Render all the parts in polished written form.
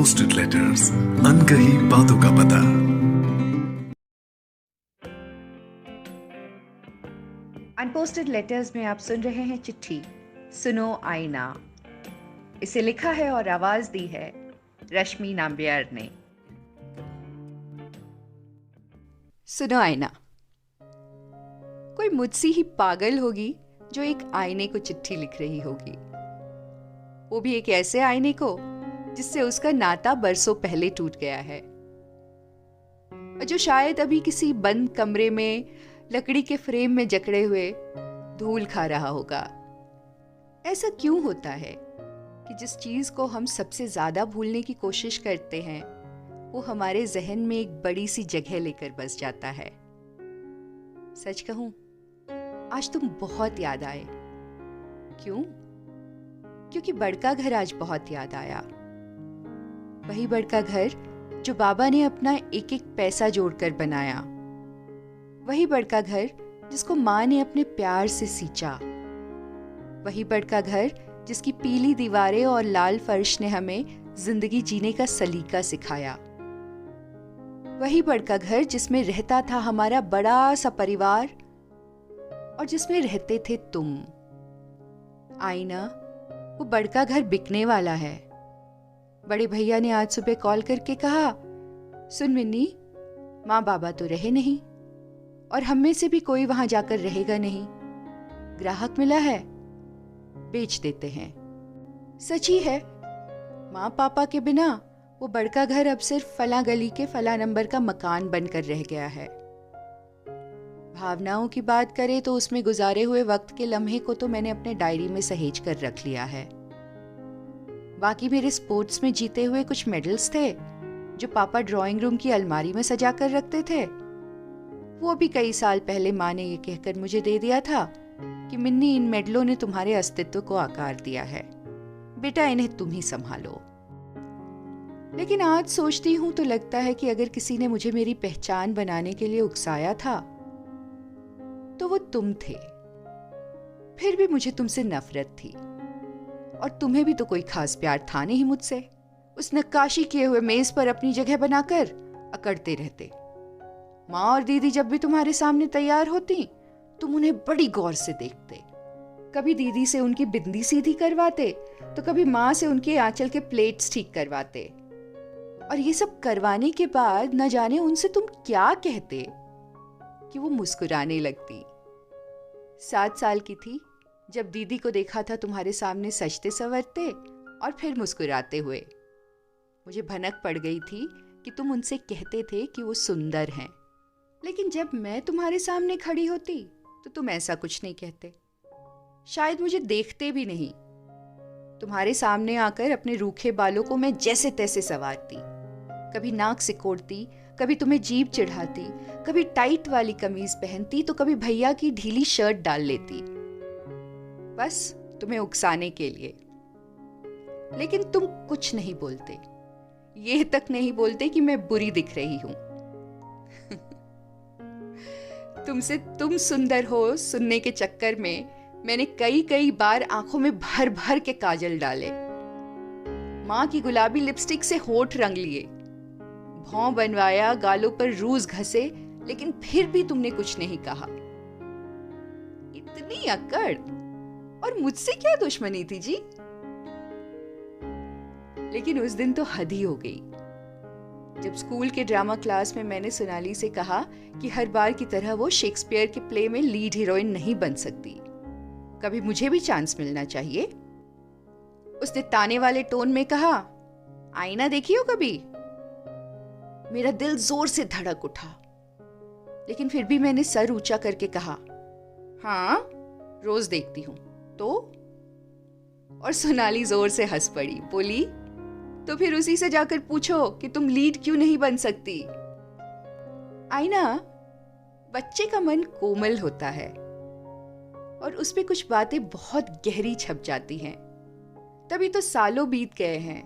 Unposted letters, अनकही बातों का पता। अनपोस्टेड लेटर्स में आप सुन रहे हैं चिट्ठी सुनो आईना। इसे लिखा है और आवाज दी है रश्मि नाम्बियार ने। सुनो आईना, कोई मुझसे ही पागल होगी जो एक आईने को चिट्ठी लिख रही होगी, वो भी एक ऐसे आईने को जिससे उसका नाता बरसों पहले टूट गया है, और जो शायद अभी किसी बंद कमरे में लकड़ी के फ्रेम में जकड़े हुए धूल खा रहा होगा। ऐसा क्यों होता है कि जिस चीज को हम सबसे ज्यादा भूलने की कोशिश करते हैं वो हमारे जहन में एक बड़ी सी जगह लेकर बस जाता है। सच कहूं, आज तुम बहुत याद आए। क्यों? क्योंकि बड़का घर आज बहुत याद आया। वही बड़का घर जो बाबा ने अपना एक एक पैसा जोड़कर बनाया, वही बड़का घर जिसको माँ ने अपने प्यार से सींचा, वही बड़का घर जिसकी पीली दीवारें और लाल फर्श ने हमें जिंदगी जीने का सलीका सिखाया, वही बड़का घर जिसमें रहता था हमारा बड़ा सा परिवार और जिसमें रहते थे तुम। आईना, वो बड़का घर बिकने वाला है। बड़े भैया ने आज सुबह कॉल करके कहा, सुन मिन्नी, माँ बाबा तो रहे नहीं और हम में से भी कोई वहां जाकर रहेगा नहीं। ग्राहक मिला है, बेच देते हैं। सच ही है, माँ पापा के बिना वो बड़का घर अब सिर्फ फला गली के फला नंबर का मकान बनकर रह गया है। भावनाओं की बात करें तो उसमें गुजारे हुए वक्त के लम्हे को तो मैंने अपने डायरी में सहेज कर रख लिया है। बाकी मेरे स्पोर्ट्स में जीते हुए कुछ मेडल्स थे जो पापा ड्राइंग रूम की अलमारी में सजा कर रखते थे। वो भी कई साल पहले माँ ने ये कहकर मुझे दे दिया था कि मिन्नी, इन मेडलों ने तुम्हारे अस्तित्व को आकार दिया है, बेटा इन्हें तुम ही संभालो। लेकिन आज सोचती हूं तो लगता है कि अगर किसी ने मुझे मेरी पहचान बनाने के लिए उकसाया था तो वो तुम थे। फिर भी मुझे तुमसे नफरत थी, और तुम्हें भी तो कोई खास प्यार था नहीं मुझसे। उस नक्काशी किए हुए मेज पर अपनी जगह बनाकर अकड़ते रहते। माँ और दीदी जब भी तुम्हारे सामने तैयार होती तुम उन्हें बड़ी गौर से देखते। कभी दीदी से उनकी बिंदी सीधी करवाते तो कभी माँ से उनके आंचल के प्लेट्स ठीक करवाते, और ये सब करवाने के बाद न जाने उनसे तुम क्या कहते कि वो मुस्कुराने लगती। 7 साल की थी जब दीदी को देखा था तुम्हारे सामने सजते संवरते और फिर मुस्कुराते हुए। मुझे भनक पड़ गई थी कि तुम उनसे कहते थे कि वो सुंदर हैं, लेकिन जब मैं तुम्हारे सामने खड़ी होती तो तुम ऐसा कुछ नहीं कहते। शायद मुझे देखते भी नहीं। तुम्हारे सामने आकर अपने रूखे बालों को मैं जैसे तैसे संवारती, कभी नाक सिकोड़ती, कभी तुम्हें जीभ चिढ़ाती, कभी टाइट वाली कमीज पहनती तो कभी भैया की ढीली शर्ट डाल लेती, बस तुम्हें उकसाने के लिए। लेकिन तुम कुछ नहीं बोलते, ये तक नहीं बोलते कि मैं बुरी दिख रही हूं। तुमसे तुम सुंदर हो सुनने के चक्कर में मैंने कई कई बार आंखों में भर भर के काजल डाले, माँ की गुलाबी लिपस्टिक से होठ रंग लिए, भौं बनवाया, गालों पर रूज घसे, लेकिन फिर भी तुमने कुछ नहीं कहा। इतनी अकड़, और मुझसे क्या दुश्मनी थी जी? लेकिन उस दिन तो हद ही हो गई जब स्कूल के ड्रामा क्लास में मैंने सोनाली से कहा कि हर बार की तरह वो शेक्सपियर के प्ले में लीड हीरोइन नहीं बन सकती, कभी मुझे भी चांस मिलना चाहिए। उसने ताने वाले टोन में कहा, आईना देखी हो कभी? मेरा दिल जोर से धड़क उठा, लेकिन फिर भी मैंने सर ऊंचा करके कहा, हाँ रोज देखती हूं। तो? और सोनाली जोर से हंस पड़ी, बोली, तो फिर उसी से जाकर पूछो कि तुम लीड क्यों नहीं बन सकती। आईना, बच्चे का मन कोमल होता है और उस पे कुछ बातें बहुत गहरी छप जाती हैं। तभी तो सालों बीत गए हैं,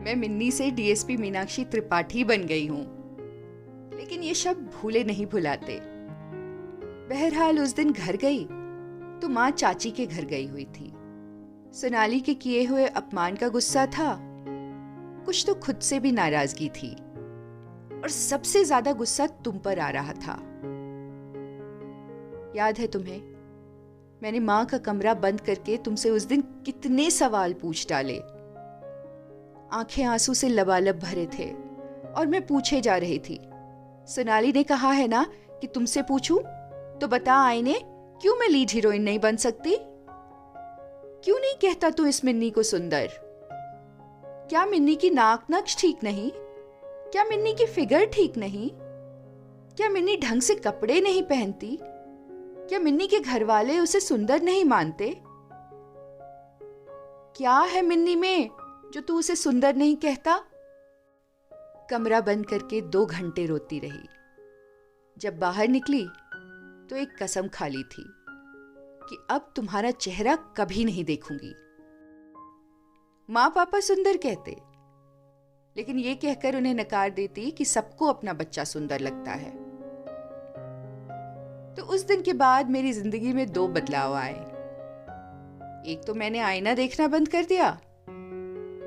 मैं मिन्नी से डीएसपी मीनाक्षी त्रिपाठी बन गई हूं, लेकिन ये शब्द भूले नहीं भुलाते। बहरहाल उस दिन घर गई तो माँ चाची के घर गई हुई थी। सोनाली के किए हुए अपमान का गुस्सा था, कुछ तो खुद से भी नाराजगी थी और सबसे ज्यादा गुस्सा तुम पर आ रहा था। याद है तुम्हें, मैंने मां का कमरा बंद करके तुमसे उस दिन कितने सवाल पूछ डाले। आंखें आंसू से लबालब भरे थे और मैं पूछे जा रही थी, सोनाली ने कहा है ना कि तुमसे पूछूं, तो बता आईने, क्यों मैं लीड हीरोइन नहीं बन सकती? क्यों नहीं कहता तू इस मिन्नी को सुंदर? क्या मिन्नी की नाक नक्श ठीक नहीं? क्या मिन्नी की फिगर ठीक नहीं? क्या मिन्नी ढंग से कपड़े नहीं पहनती? क्या मिन्नी के घर वाले उसे सुंदर नहीं मानते? क्या है मिन्नी में जो तू उसे सुंदर नहीं कहता? कमरा बंद करके 2 घंटे रोती रही। जब बाहर निकली तो एक कसम खा ली थी कि अब तुम्हारा चेहरा कभी नहीं देखूंगी। माँ पापा सुंदर कहते, लेकिन ये कहकर उन्हें नकार देती कि सबको अपना बच्चा सुंदर लगता है। तो उस दिन के बाद मेरी जिंदगी में 2 बदलाव आए। एक तो मैंने आईना देखना बंद कर दिया।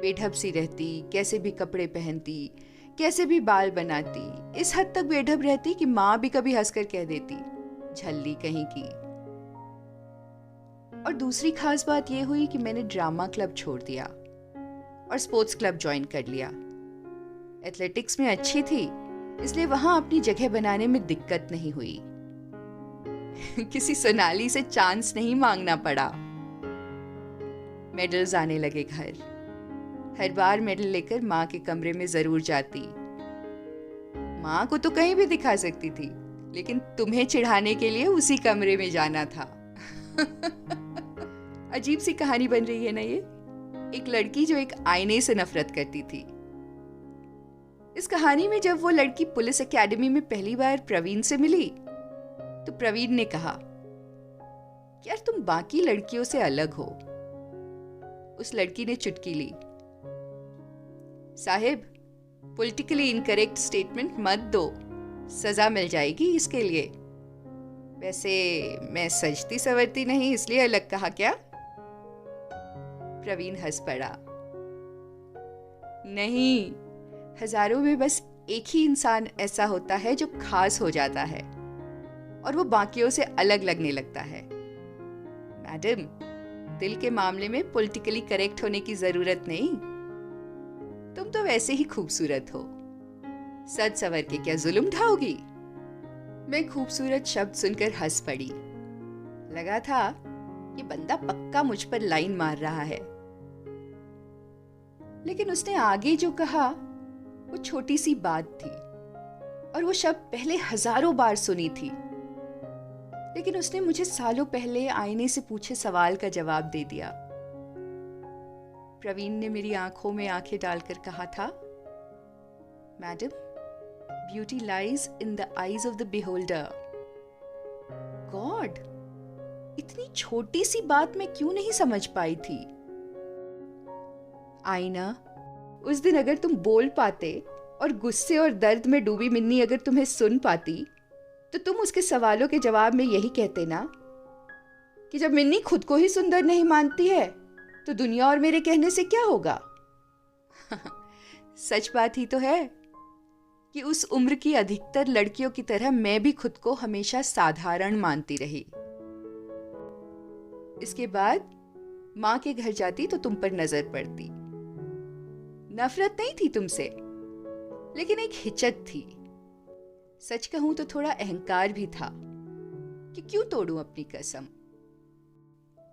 बेढब सी रहती, कैसे भी कपड़े पहनती, कैसे भी बाल बनाती, इस हद तक बेढब रहती कि माँ भी कभी हंसकर कह देती, झल्ली कहीं की। और दूसरी खास बात यह हुई कि मैंने ड्रामा क्लब छोड़ दिया और स्पोर्ट्स क्लब ज्वाइन कर लिया। एथलेटिक्स में अच्छी थी, इसलिए वहां अपनी जगह बनाने में दिक्कत नहीं हुई। किसी सोनाली से चांस नहीं मांगना पड़ा। मेडल्स आने लगे घर। हर बार मेडल लेकर माँ के कमरे में जरूर जाती। माँ को तो कहीं भी दिखा सकती थी, लेकिन तुम्हें चिढ़ाने के लिए उसी कमरे में जाना था। अजीब सी कहानी बन रही है ना ये। एक लड़की जो एक आईने से नफरत करती थी। इस कहानी में जब वो लड़की पुलिस एकेडमी में पहली बार प्रवीण से मिली, तो प्रवीण ने कहा, यार तुम बाकी लड़कियों से अलग हो। उस लड़की ने चुटकी ली, साहिब पॉलिटिकली इनकरेक्ट स्टेटमेंट मत दो, सजा मिल जाएगी इसके लिए। वैसे मैं सजती सवरती नहीं, इसलिए अलग कहा क्या? प्रवीण हंस पड़ा। नहीं, हजारों में बस एक ही इंसान ऐसा होता है जो खास हो जाता है और वो बाकियों से अलग लगने लगता है। मैडम, दिल के मामले में पॉलिटिकली करेक्ट होने की जरूरत नहीं। तुम तो वैसे ही खूबसूरत हो, सज सवर के क्या जुल्म ढाओगी? मैं खूबसूरत शब्द सुनकर हंस पड़ी। लगा था ये बंदा पक्का मुझ पर लाइन मार रहा है। लेकिन उसने आगे जो कहा वो छोटी सी बात थी और वो शब्द पहले हजारों बार सुनी थी, लेकिन उसने मुझे सालों पहले आईने से पूछे सवाल का जवाब दे दिया। प्रवीण ने मेरी आंखों में आंखें डालकर कहा था, madam, beauty lies in the eyes of the beholder. God, इतनी छोटी सी बात मैं क्यों नहीं समझ पाई थी? आईना, उस दिन अगर तुम बोल पाते और गुस्से और दर्द में डूबी मिन्नी अगर तुम्हें सुन पाती, तो तुम उसके सवालों के जवाब में यही कहते ना कि जब मिन्नी खुद को ही सुंदर नहीं मानती है तो दुनिया और मेरे कहने से क्या होगा? सच बात ही तो है कि उस उम्र की अधिकतर लड़कियों की तरह मैं भी खुद को हमेशा साधारण मानती रही। इसके बाद मां के घर जाती तो तुम पर नजर पड़ती। नफरत नहीं थी तुमसे, लेकिन एक हिचक थी। सच कहूं तो थोड़ा अहंकार भी था कि क्यों तोड़ूं अपनी कसम।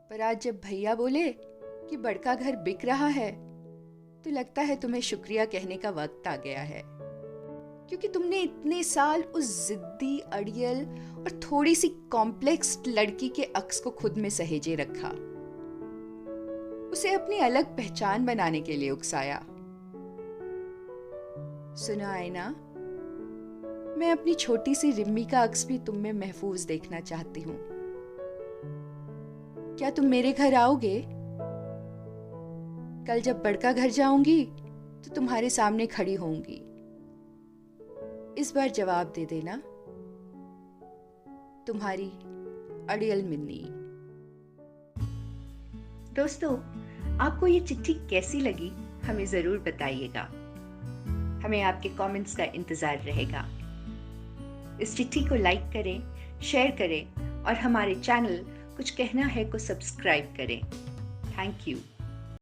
पर आज जब भैया बोले कि बड़का घर बिक रहा है, तो लगता है तुम्हें शुक्रिया कहने का वक्त आ गया है, क्योंकि तुमने इतने साल उस जिद्दी, अड़ियल और थोड़ी सी कॉम्प्लेक्स लड़की के अक्स को खुद में सहेजे रखा, उसे अपनी अलग पहचान बनाने के लिए उकसाया। सुनो आईना, मैं अपनी छोटी सी रिम्मी का अक्स भी तुम में महफूज देखना चाहती हूँ। क्या तुम मेरे घर आओगे? कल जब बड़का घर जाऊंगी तो तुम्हारे सामने खड़ी होंगी। इस बार जवाब दे देना। तुम्हारी अड़ियल मिन्नी। दोस्तों, आपको ये चिट्ठी कैसी लगी हमें ज़रूर बताइएगा। हमें आपके कमेंट्स का इंतज़ार रहेगा। इस चिट्ठी को लाइक करें, शेयर करें और हमारे चैनल कुछ कहना है को सब्सक्राइब करें। Thank you.